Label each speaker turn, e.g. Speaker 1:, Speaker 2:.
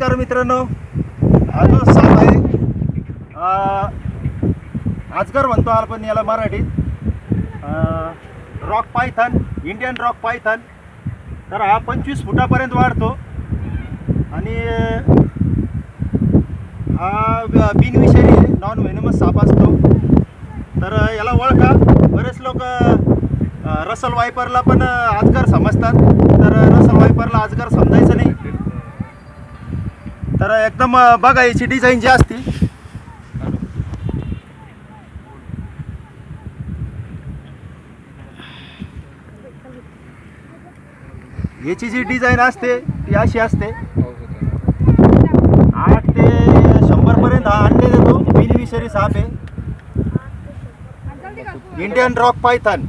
Speaker 1: नमस्कार मित्रांनो, हा जो साप आहे आजगर म्हणतो आपण याला मराठीत, rock Python, Indian rock Python. तर हा 25 फुटापर्यंत वाढतो आणि हा बिनविषारी नॉन व्हेनमस साप असतो. तर याला ओळखा. बरेच लोक रसल वायपरला पण अजगर समजतात, तर रसल वायपरला अजगर समजायचं नाही. तर एकदम बघा याची डिझाईन जी असते याची जी डिझाईन असते ती अशी असते. 8 ते 100 पर्यंत हा अंडे देतो. बिनविषारी साप आहे, इंडियन रॉक पायथन.